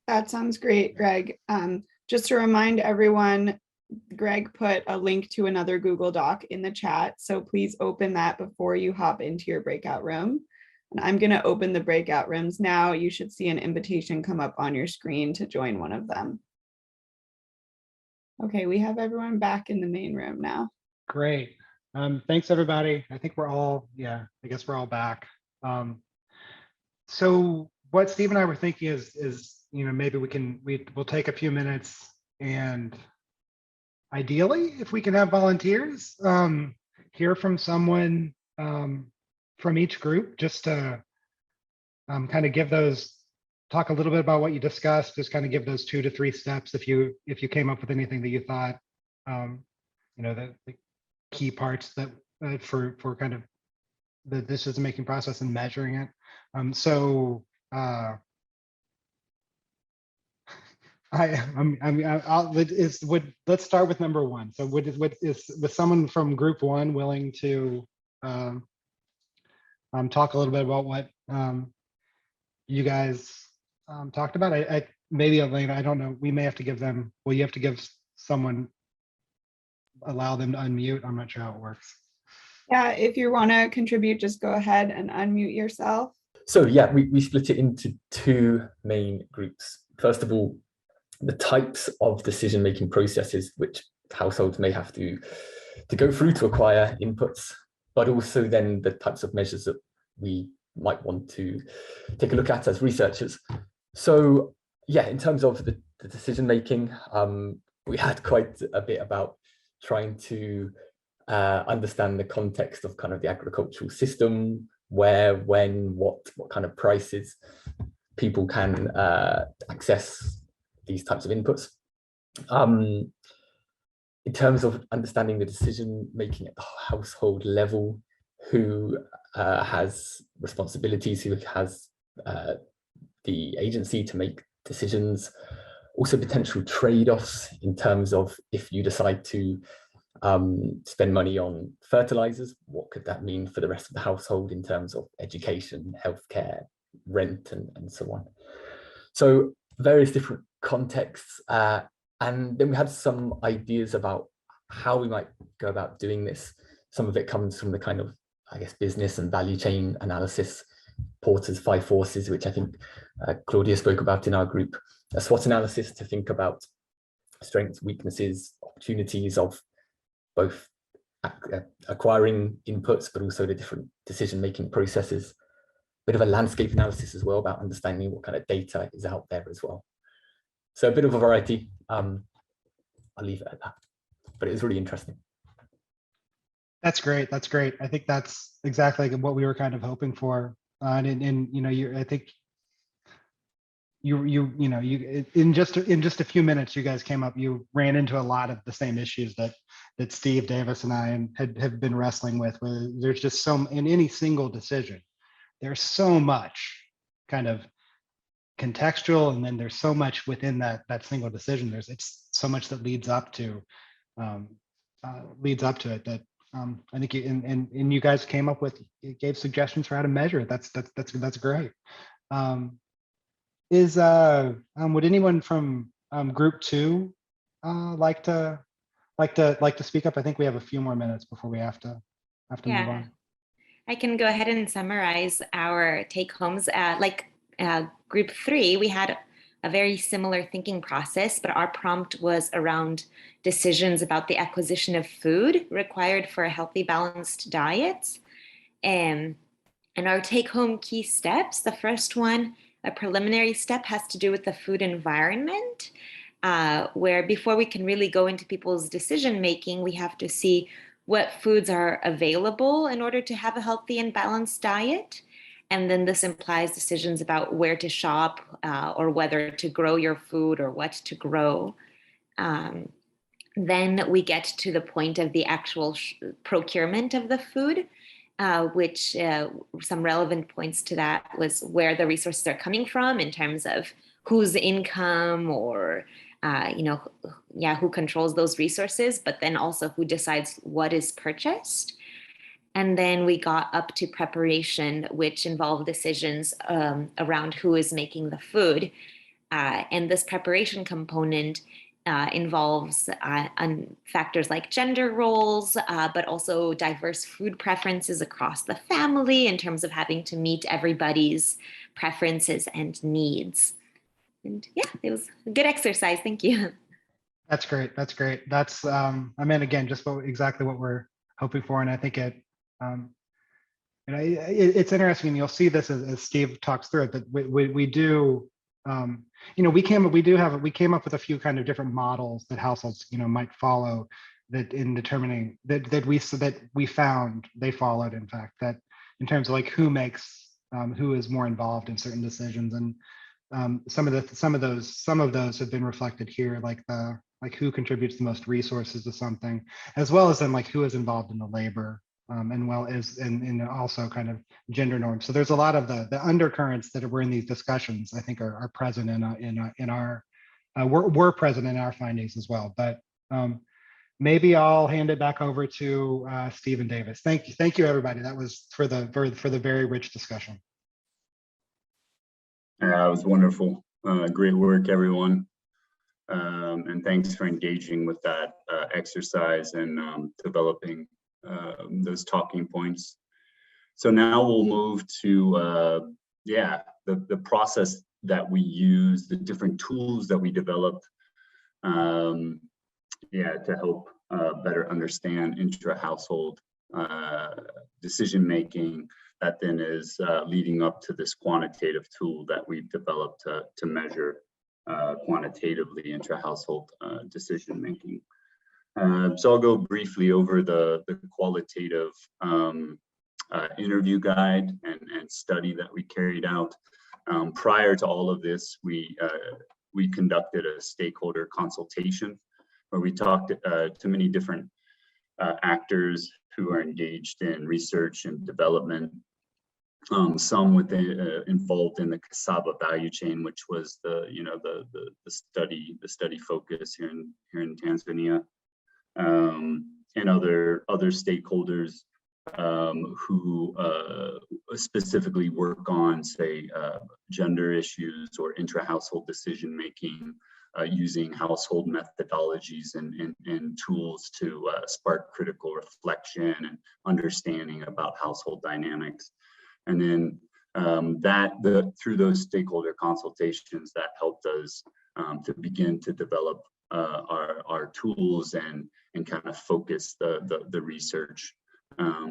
That sounds great, Greg. Just to remind everyone, Greg put a link to another Google Doc in the chat, so please open that before you hop into your breakout room. And I'm going to open the breakout rooms now. You should see an invitation come up on your screen to join one of them. Okay, we have everyone back in the main room now. Great. Thanks, everybody. I think we're all, I guess we're all back. So what Steve and I were thinking is maybe we'll take a few minutes, and ideally, if we can have volunteers, hear from someone from each group, just to kind of talk a little bit about what you discussed, just kind of give those 2 to 3 steps if you came up with anything that you thought, the key parts that for kind of the decision-making process and measuring it. Let's start with number 1. So was someone from group 1 willing to talk a little bit about what you guys talked about? Maybe Elena, I don't know. We may have to give them. Well, you have to give someone, allow them to unmute. I'm not sure how it works. Yeah, if you want to contribute, just go ahead and unmute yourself. So yeah, we split it into 2 main groups. First of all, the types of decision-making processes which households may have to go through to acquire inputs, but also then the types of measures that we might want to take a look at as researchers. So yeah, in terms of the decision making, we had quite a bit about trying to understand the context of kind of the agricultural system, where, when, what kind of prices people can access these types of inputs. In terms of understanding the decision making at the household level, who has responsibilities, who has the agency to make decisions, also potential trade-offs in terms of if you decide to spend money on fertilizers, what could that mean for the rest of the household in terms of education, healthcare, rent, and so on. So various different contexts. And then we had some ideas about how we might go about doing this. Some of it comes from the kind of, I guess, business and value chain analysis, Porter's 5 forces, which I think Claudia spoke about in our group, a SWOT analysis to think about strengths, weaknesses, opportunities of both acquiring inputs, but also the different decision-making processes. Bit of a landscape analysis as well about understanding what kind of data is out there as well. So a bit of a variety. I'll leave it at that, but it was really interesting. That's great. That's great. I think that's exactly what we were kind of hoping for. And you know, I think you know, in just a few minutes, you guys came up. You ran into a lot of the same issues that Steve Davis and I have been wrestling with. Where there's just so, in any single decision, there's so much kind of contextual, and then there's so much within that single decision. It's so much that leads up to it that I think and you guys came up with, gave suggestions for how to measure it. That's great. Would anyone from group 2 like to speak up? I think we have a few more minutes before we have to move on. I can go ahead and summarize our take homes. Group 3, we had a very similar thinking process, but our prompt was around decisions about the acquisition of food required for a healthy, balanced diet. And our take-home key steps, the first one, a preliminary step, has to do with the food environment, where before we can really go into people's decision-making, we have to see what foods are available in order to have a healthy and balanced diet. And then this implies decisions about where to shop or whether to grow your food or what to grow. Then we get to the point of the actual procurement of the food, which some relevant points to that was where the resources are coming from in terms of whose income or, who controls those resources, but then also who decides what is purchased. And then we got up to preparation, which involved decisions around who is making the food. And this preparation component involves factors like gender roles, but also diverse food preferences across the family in terms of having to meet everybody's preferences and needs. And yeah, it was a good exercise. Thank you. That's great. That's great. That's, again, just exactly what we're hoping for. And I think it's interesting, and you'll see this as Steve talks through it, that we do, we came up with a few kind of different models that households, might follow, that in determining that we found they followed, in fact, that in terms of like who is more involved in certain decisions. And some of those have been reflected here, like who contributes the most resources to something, as well as then like who is involved in the labor, and also kind of gender norms. So there's a lot of the undercurrents that were in these discussions, I think are present were present in our findings as well. But maybe I'll hand it back over to Steve and Davis. Thank you everybody. That was for the very rich discussion. That was wonderful. Great work, everyone. And thanks for engaging with that exercise and developing those talking points. So now we'll move to the process that we use, the different tools that we developed to help better understand intra-household decision making that then is leading up to this quantitative tool that we've developed to measure quantitatively intra-household decision making. So I'll go briefly over the qualitative interview guide and study that we carried out. Prior to all of this, we conducted a stakeholder consultation where we talked to many different actors who are engaged in research and development. Some involved in the cassava value chain, which was the study focus here in Tanzania, and other stakeholders who specifically work on, say, gender issues or intra-household decision making, using household methodologies and tools to spark critical reflection and understanding about household dynamics. And then through those stakeholder consultations, that helped us to begin to develop our tools and kind of focus the research.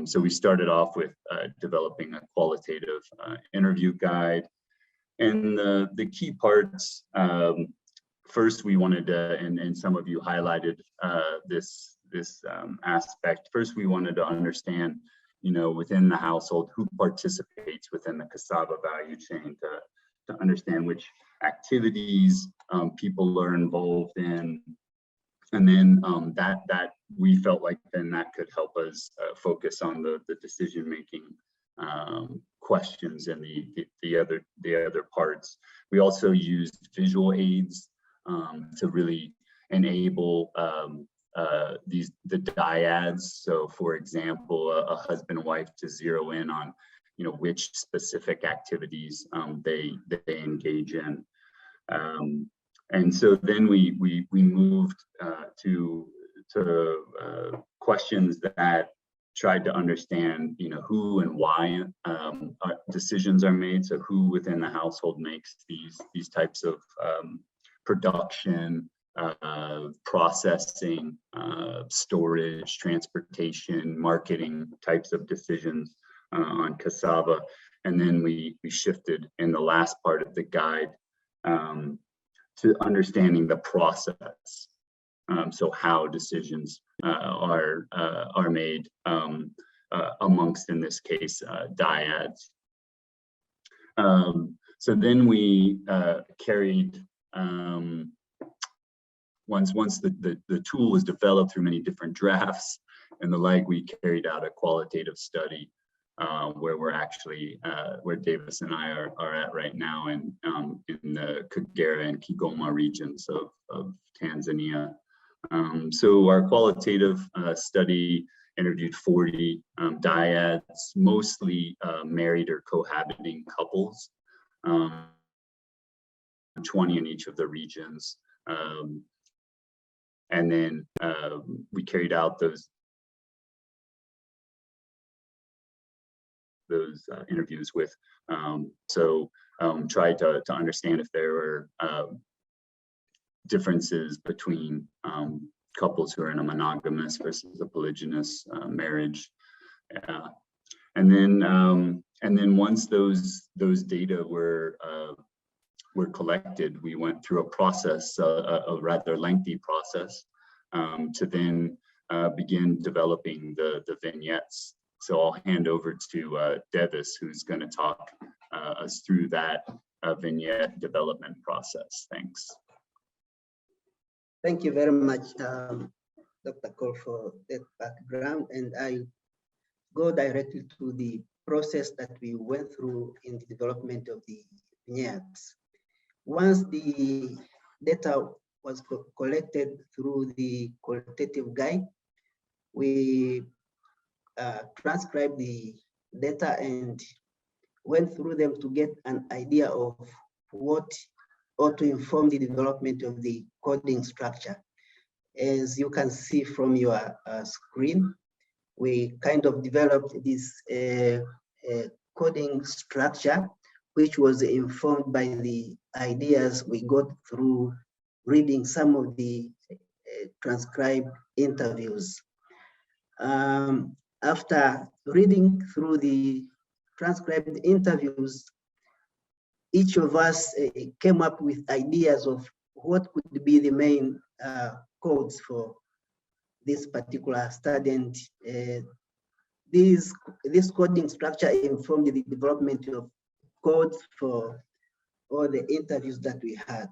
So we started off with developing a qualitative interview guide, and the key parts. First, we wanted to, and some of you highlighted this aspect. First, we wanted to understand, within the household, who participates within the cassava value chain, to understand which activities people are involved in. And then that we felt like then that could help us focus on the decision-making questions and the other parts. We also used visual aids to really enable the dyads. So for example, a husband and wife to zero in on which specific activities they engage in. And so then we moved to questions that tried to understand who and why decisions are made. So who within the household makes these types of production, processing, storage, transportation, marketing types of decisions on cassava. And then we shifted in the last part of the guide to understanding the process. So how decisions are made amongst, in this case, dyads. So then we carried, once the tool was developed through many different drafts and the like, we carried out a qualitative study where we're actually, where Davis and I are at right now in the Kagera and Kigoma regions of Tanzania. So our qualitative study interviewed 40 dyads, mostly married or cohabiting couples, 20 in each of the regions. And then we carried out those interviews with, tried to understand if there were differences between couples who are in a monogamous versus a polygynous marriage. And then once those data were collected, we went through a process, a rather lengthy process, to then begin developing the vignettes. So I'll hand over to Davis, who's going to talk us through that vignette development process. Thanks. Thank you very much, Dr. Cole, for that background. And I go directly to the process that we went through in the development of the vignettes. Once the data was collected through the qualitative guide, we transcribed the data and went through them to get an idea of what ought to inform the development of the coding structure. As you can see from your screen, we kind of developed this coding structure, which was informed by the ideas we got through reading some of the transcribed interviews. After reading through the transcribed interviews, each of us came up with ideas of what could be the main codes for this particular study, and this coding structure informed the development of codes for all the interviews that we had.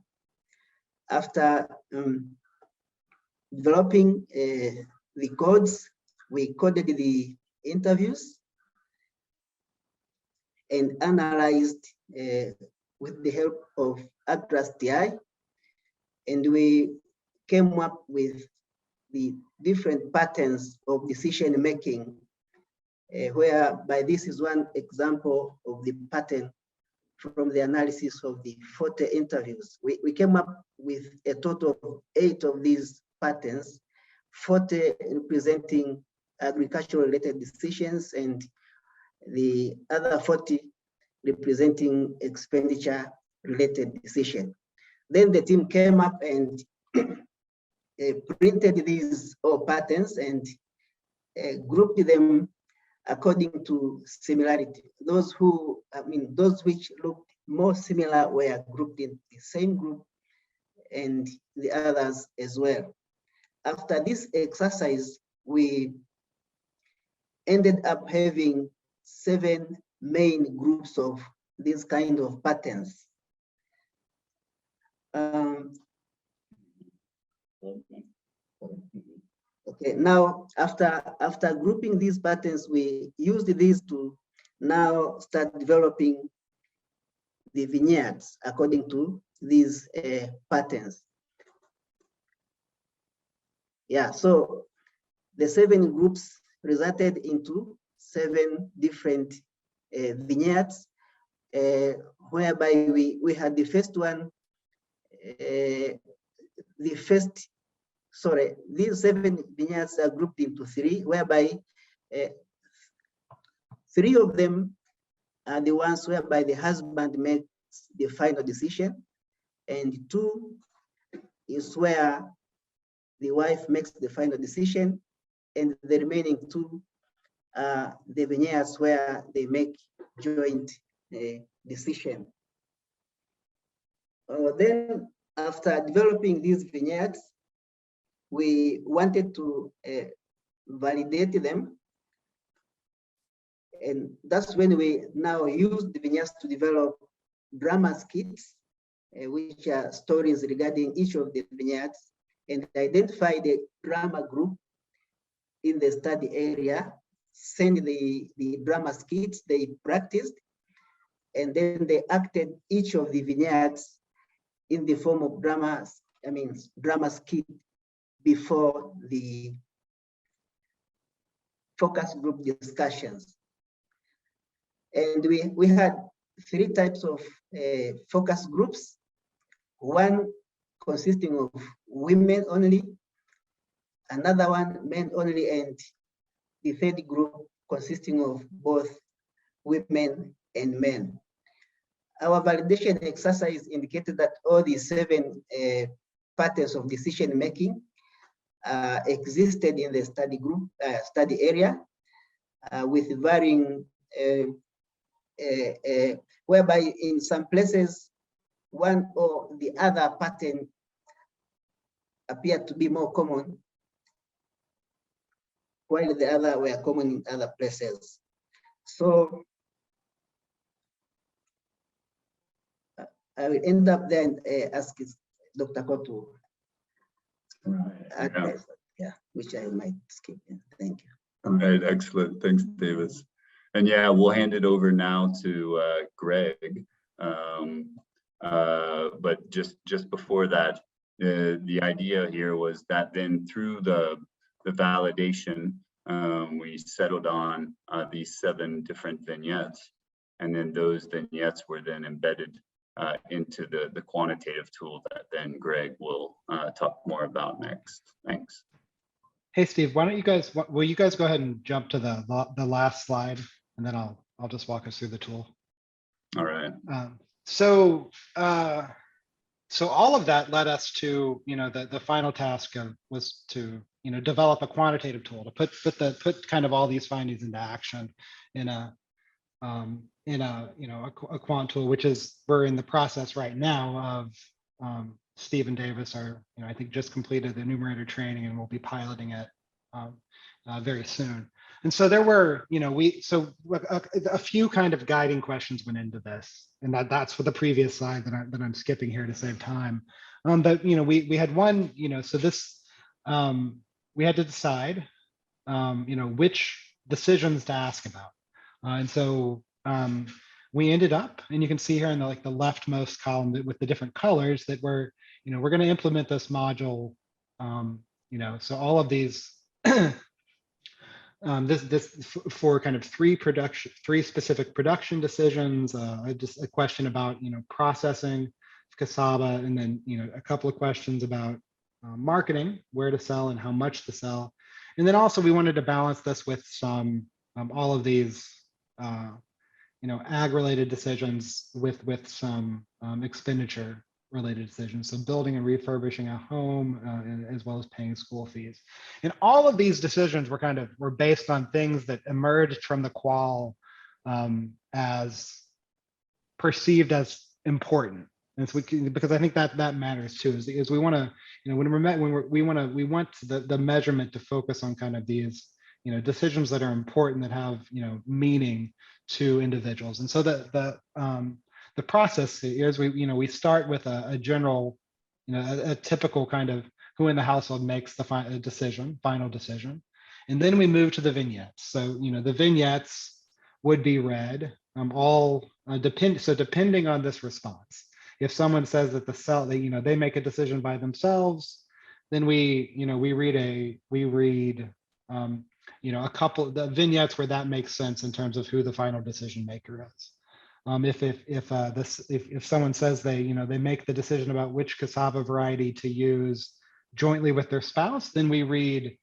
After developing the codes, we coded the interviews and analyzed with the help of Atlas TI, and we came up with the different patterns of decision making, whereby this is one example of the pattern from the analysis of the 40 interviews. We came up with a total of 8 of these patterns, 40 representing agricultural related decisions and the other 40 representing expenditure related decision. Then the team came up and printed these all patterns and grouped them according to similarity. Those which looked more similar were grouped in the same group, and the others as well. After this exercise, we ended up having 7 main groups of these kind of patterns. Okay, now after grouping these patterns, we used these to now start developing the vignettes according to these patterns. Yeah, so the 7 groups resulted into 7 different vignettes, whereby we had the first one, these 7 vignettes are grouped into 3, whereby 3 of them are the ones whereby the husband makes the final decision, and 2 is where the wife makes the final decision, and the remaining 2 are the vignettes where they make joint decision. Then after developing these vignettes, we wanted to validate them, and that's when we now use the vignettes to develop drama skits, which are stories regarding each of the vignettes, and identify the drama group in the study area, send the drama skits they practiced, and then they acted each of the vignettes in the form of drama skit before the focus group discussions. And we had 3 types of focus groups, one consisting of women only, another one men only, and the third group consisting of both women and men. Our validation exercise indicated that all the 7 patterns of decision making existed in the study group, study area, with varying, whereby in some places, one or the other pattern appeared to be more common, while the other were common in other places. So I will end up then asking Dr. Kotu, which I might skip. Thank you. All right, excellent. Thanks, Davis. And yeah, we'll hand it over now to Greg. But just before that, the idea here was that then through the validation, we settled on these 7 different vignettes, and then those vignettes were then embedded into the quantitative tool that then Greg will talk more about next. Thanks. Hey, Steve, why don't you guys, will you guys go ahead and jump to the last slide, and then I'll just walk us through the tool. All right. So so all of that led us to, the final task was to, develop a quantitative tool to put kind of all these findings into action in a a quant tool, which is we're in the process right now of. Steve and Davis are, I think just completed the numerator training and we'll be piloting it very soon. And so there were, a few kind of guiding questions went into this, and that's for the previous slide that I'm skipping here to save time. But we had one, so this we had to decide, which decisions to ask about, and so we ended up, and you can see here in the the leftmost column with the different colors that we're going to implement this module. So all of these. For kind of three specific production decisions, just a question about processing cassava, and then a couple of questions about marketing, where to sell and how much to sell, and then also we wanted to balance this with some all of these ag-related decisions with some expenditure related decisions, so building and refurbishing a home, as well as paying school fees. And all of these decisions were based on things that emerged from the qual as perceived as important. And so because I think that matters too, is we want to, we want the measurement to focus on kind of these decisions that are important, that have meaning to individuals. And so the process is we start with a general, a typical kind of who in the household makes the final decision. And then we move to the vignettes. So, the vignettes would be read depending on this response. If someone says that they make a decision by themselves, then we read a couple of the vignettes where that makes sense in terms of who the final decision maker is. If someone says they make the decision about which cassava variety to use jointly with their spouse, then we read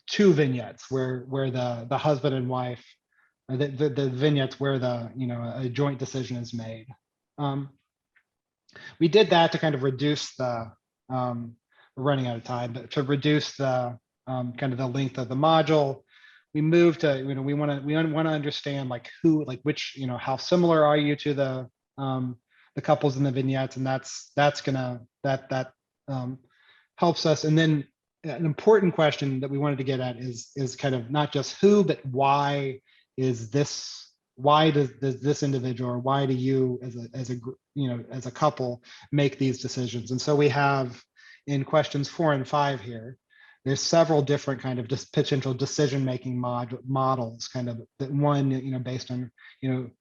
two vignettes where the husband and wife, the vignettes where a joint decision is made. We did that to kind of reduce the we're running out of time, but to reduce the kind of the length of the module. We moved to, we want to understand which, how similar are you to the couples in the vignettes, and that helps us. And then an important question that we wanted to get at is kind of not just who, but why does this individual, or why do you as a couple make these decisions? And so we have in questions 4 and 5 here, there's several different kind of potential decision-making models, kind of that one, based on, who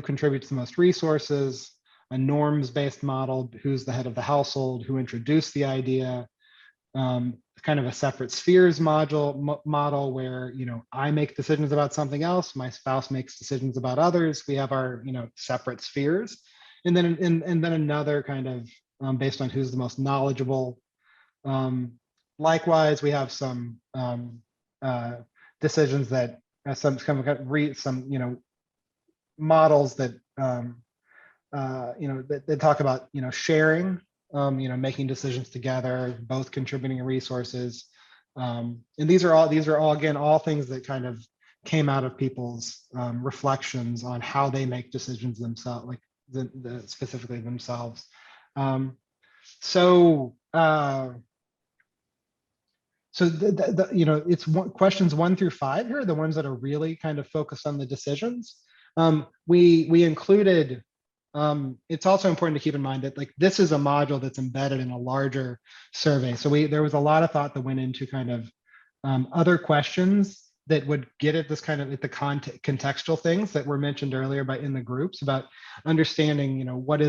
contributes the most resources, a norms-based model, who's the head of the household, who introduced the idea, kind of a separate spheres model where, I make decisions about something else, my spouse makes decisions about others. We have our, separate spheres. And then, and then another kind of based on who's the most knowledgeable. Likewise, we have some decisions that some models that that talk about sharing, making decisions together, both contributing resources, and these are all again all things that kind of came out of people's reflections on how they make decisions themselves, like specifically themselves. So it's questions 1 through 5 here, the ones that are really kind of focused on the decisions. We included, it's also important to keep in mind that this is a module that's embedded in a larger survey. So there was a lot of thought that went into kind of other questions that would get at this kind of at the contextual things that were mentioned earlier in the groups about understanding, what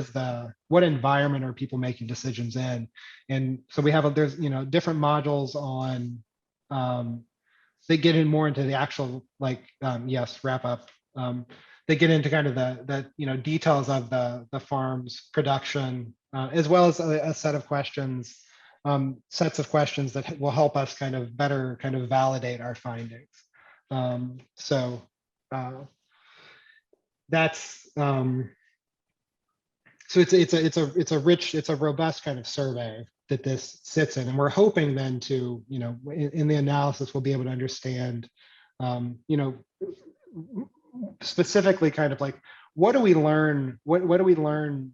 environment are people making decisions in. And so there's different modules on, they get in more into the actual, yes, wrap up. They get into kind of the details of the farm's production, as well as a set of questions, sets of questions that will help us kind of better kind of validate our findings. That's So it's a robust kind of survey that this sits in, and we're hoping then to, in the analysis we'll be able to understand, specifically kind of like what do we learn, what do we learn,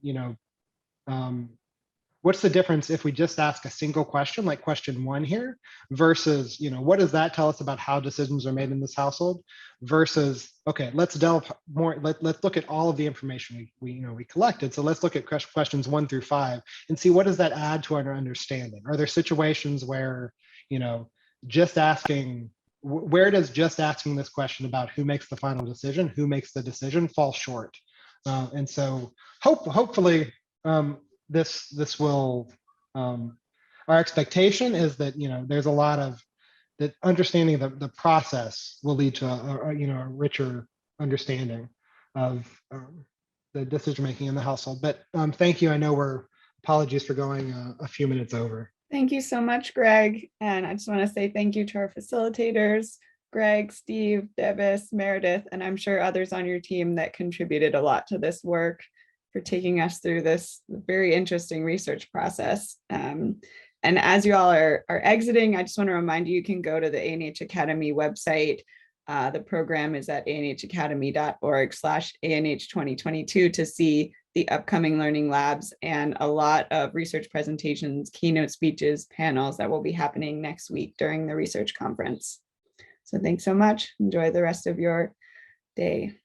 what's the difference if we just ask a single question, like question 1 here, versus, what does that tell us about how decisions are made in this household, versus, okay, let's delve more, let's look at all of the information we collected. So let's look at questions 1 through 5 and see what does that add to our understanding. Are there situations where, just asking, where does just asking this question about who makes the final decision, who makes the decision, fall short? And so hopefully, this will, our expectation is that, there's a lot of that understanding the process will lead to a richer understanding of the decision making in the household. But thank you. I know apologies for going a few minutes over. Thank you so much, Greg. And I just want to say thank you to our facilitators, Greg, Steve, Devis, Meredith, and I'm sure others on your team that contributed a lot to this work, for taking us through this very interesting research process. And as you all are exiting, I just want to remind you, you can go to the ANH Academy website. The program is at anhacademy.org/ANH2022 to see the upcoming learning labs and a lot of research presentations, keynote speeches, panels that will be happening next week during the research conference. So thanks so much. Enjoy the rest of your day.